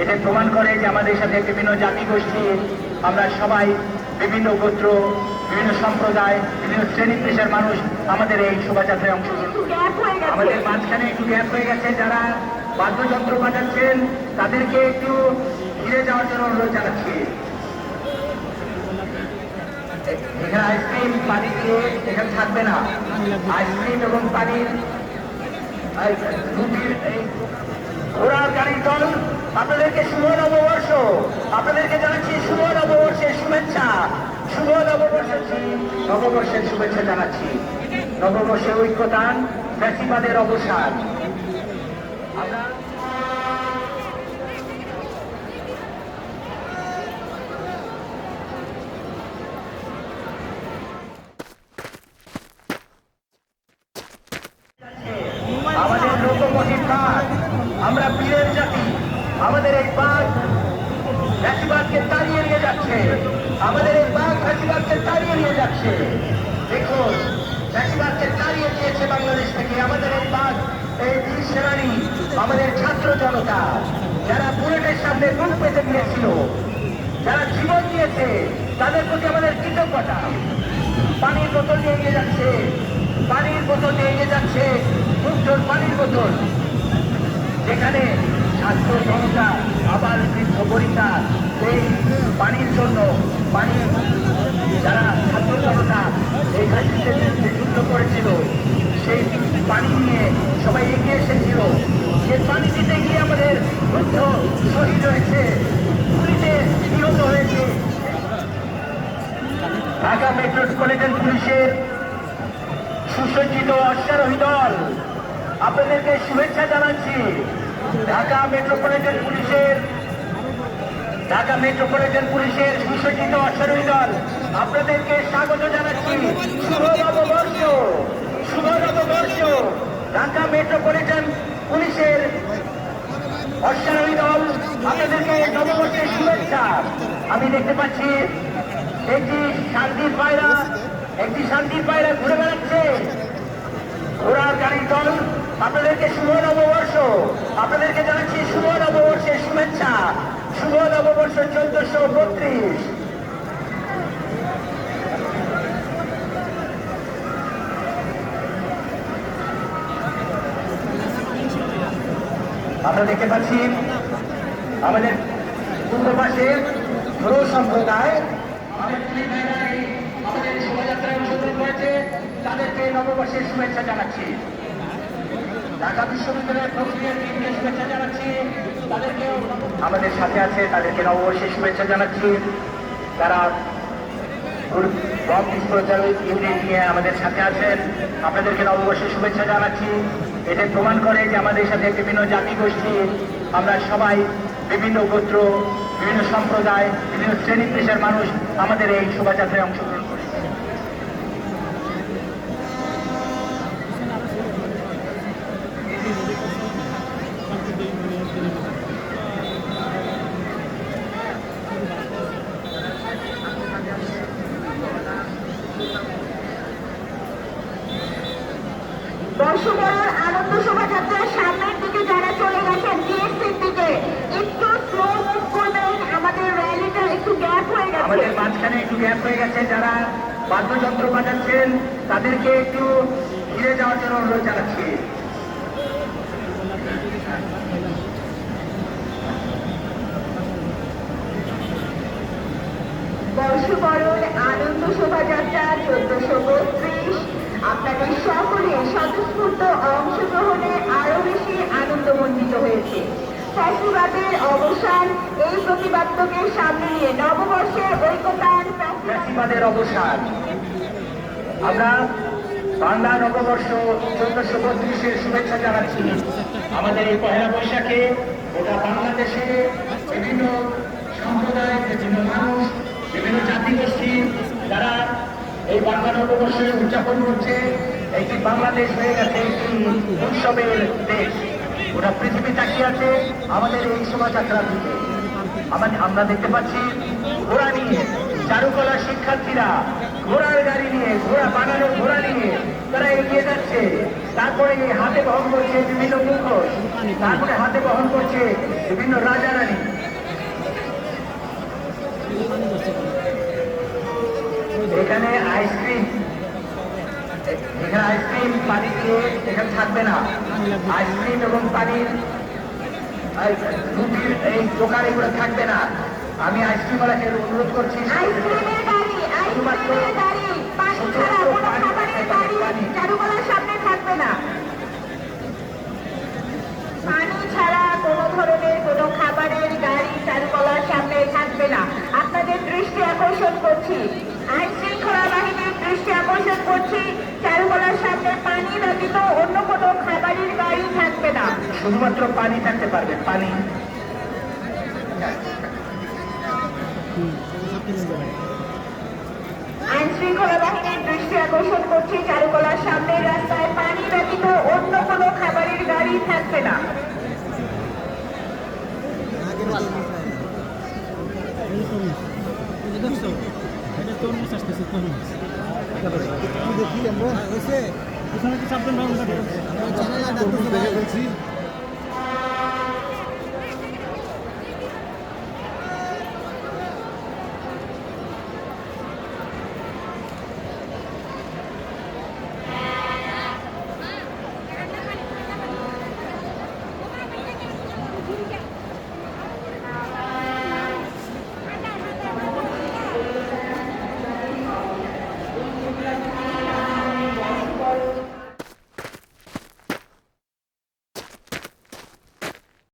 এটা প্রমাণ করে যে আমাদের সাথে বিভিন্ন জাতি গোষ্ঠী, আমরা সবাই বিভিন্ন গোত্র, বিভিন্ন সম্প্রদায়, বিভিন্ন শ্রেণী পেশার মানুষ আমাদের এই শোভাযাত্রায় অংশগ্রহণ করি। আমাদের মাঝখানে একটু গ্যাপ হয়ে গেছে। যারা বাদ্যযন্ত্র বাজাচ্ছেন তাদেরকে একটু ফিরে যাওয়ার জন্য অনুরোধ জানাচ্ছি। এখানে আইসক্রিম পানি দিয়ে এখানে থাকবে না। আইসক্রিম এবং পানির ঘোড়ার গাড়ির দল, আপনাদেরকে শুভ নববর্ষ, আপনাদেরকে জানাচ্ছি শুভ নববর্ষের শুভেচ্ছা। শুভ নববর্ষের শুভেচ্ছা জানাচ্ছি। নববর্ষের ঐক্যতান, ফ্যাসিবাদের অবসান। আমরা আমাদের লোকমোটিভ বাঘ, আমরা বীরের জাতি। আমাদের এই বাঘ ফ্যাসিবাদকে তাড়িয়ে নিয়ে যাচ্ছে। আমাদের এই বাঘ ফ্যাসিবাদকে তাড়িয়ে নিয়ে যাচ্ছে। দেখুন, ফ্যাসিবাদকে তাড়িয়ে দিয়েছে বাংলাদেশ থেকে। আমাদের এই বাঘ, এই বীর সেনানী, আমাদের ছাত্র জনতা, যারা বুলেটের সামনে বুক পেতে গিয়েছিল, যারা জীবন দিয়েছে, তাদের প্রতি আমাদের কৃতজ্ঞতা। পানির বোতল নিয়ে এগিয়ে যাচ্ছে, পানির বোতল নিয়ে এগিয়ে যাচ্ছে, মুগ্ধর পানির বোতল। যেখানে ছাত্র জনতা, আবার বৃদ্ধ বনিতা এই পানির জন্য, পানির যারা ছাত্র জনতা এই ঘাটিতে যুদ্ধ করেছিল, সেই পানি নিয়ে সবাই এগিয়ে এসেছিল। সে পানি দিতে গিয়ে আমাদের বৃদ্ধ শহীদ হয়েছে, পুলিশে নিহত হয়েছে। ঢাকা মেট্রোপলিটন পুলিশের সুসজ্জিত অশ্বারোহী দল, আপনাদেরকে শুভেচ্ছা জানাচ্ছি। ঢাকা মেট্রোপলিটন পুলিশের সুসজ্জিত অশ্বারোহী দল, আপনাদেরকে স্বাগত জানাচ্ছি। শুভ নববর্ষ, শুভ নববর্ষ। ঢাকা মেট্রোপলিটন পুলিশের অশ্বারোহী দল, আপনাদেরকে নববর্ষের শুভেচ্ছা। আমি দেখতে পাচ্ছি একটি শান্তির পায়রা ঘুরে বেড়াচ্ছে। ঘোড়ার গাড়ির দল, আপনাদেরকে শুভ নববর্ষ, আপনাদেরকে জানাচ্ছি শুভ নববর্ষের শুভেচ্ছা। শুভ নববর্ষ 1432। আমরা দেখতে পাচ্ছি আমাদের পূর্ব পাশে ধরো সম্প্রদায় আমাদের শোভাযাত্রায় অংশগ্রহণ করেছে, তাদেরকে নববর্ষের শুভেচ্ছা জানাচ্ছি। ঢাকা বিশ্ববিদ্যালয়ের প্রক্রিয়ার টিমকে শুভেচ্ছা জানাচ্ছি, তাদেরকেও আমাদের সাথে আছে, তাদেরকে নববর্ষের শুভেচ্ছা জানাচ্ছি। তারা বম বিস্ফোরক ইউনিট নিয়ে আমাদের সাথে আছেন, আপনাদেরকে নববর্ষের শুভেচ্ছা জানাচ্ছি। এটা প্রমাণ করে যে আমাদের সাথে বিভিন্ন জাতি গোষ্ঠী, আমরা সবাই বিভিন্ন গোত্র, বিভিন্ন সম্প্রদায়, বিভিন্ন শ্রেণী পেশার মানুষ আমাদের এই শোভাযাত্রায় অংশগ্রহণ করি। বর্ষবরণ আনন্দ শোভাযাত্রার সামনের দিকে যারা চলে গেছেন ডিএসসির দিকে, একটু স্লো মুভ করবেন। আমাদের র্যালিটা একটু গ্যাপ হয়ে গেছে। আমাদের মাঝখানে একটু গ্যাপ হয়ে গেছে। যারা বাদ্যযন্ত্র বাজাচ্ছেন তাদেরকে একটু ফিরে যাওয়ার জন্য অনুরোধ জানাচ্ছি। বর্ষবরণ আনন্দ শোভাযাত্রা 1432 আপনাদের সকলে স্বতঃস্ফূর্ত অংশগ্রহণে আরো বেশি আনন্দমণ্ডিত হয়েছে। ফ্যাসিবাদের অবসান, এই প্রতিবাদ্যকে সামনে নিয়ে নববর্ষের ঐক্যতান, ফ্যাসিবাদের অবসান। আমরা বাংলা নববর্ষ 1432-এর শুভেচ্ছা জানাচ্ছি। আমাদের এই পহেলা বৈশাখে গোটা বাংলাদেশে বিভিন্ন সম্প্রদায়, বিভিন্ন মানুষ, বিভিন্ন জাতিগোষ্ঠী যারা এই বাংলা নববর্ষে উদযাপন করছে। একটি বাংলাদেশ হয়ে গেছে একটি উৎসবের দেশ। গোটা পৃথিবী তাকিয়ে আছে আমাদের এই শোভাযাত্রার দিকে। আমরা দেখতে পাচ্ছি ঘোড়া নিয়ে চারুকলা শিক্ষার্থীরা ঘোড়ার গাড়ি নিয়ে, ঘোড়া বানানো ঘোড়া নিয়ে তারা এগিয়ে যাচ্ছে। তারপরে এই হাতে বহন করছে বিভিন্ন মুখোশ, তারপরে হাতে বহন করছে বিভিন্ন রাজা রানী। এখানে আইসক্রিম, এখানে আইসক্রিম পানি দিয়ে এখানে থাকবে না। আইসক্রিম এবং পানির রুটির এই দোকান এগুলো থাকবে না। আমি আইসক্রিমওয়ালাকে অনুরোধ করছি আইসক্রিমের গাড়ি, আইসক্রিমের গাড়ি, পানি ছাড়া কোনো খাবারের গাড়ি চারুকলার সামনে থাকবে না। পানি ছাড়া কোনো ধরনের কোনো খাবারের গাড়ি চারুকলার সামনে থাকবে না। আপনাদের দৃষ্টি আকর্ষণ করছি, আইন শৃঙ্খলা বাহিনীর দৃষ্টি আকর্ষণ করছি, চারুকলার সামনে পানি ব্যতীত অন্য কোনো খাবারের গাড়ি থাকবে না। শুধুমাত্র পানি থাকতে পারবে, পানি। আইন শৃঙ্খলা বাহিনীর দৃষ্টি আকর্ষণ করছি, চারুকলার সামনের রাস্তায় পানি ব্যতীত অন্য কোনো খাবারের গাড়ি থাকবে না। দেখি আমরা ওখানে কি চাপবেন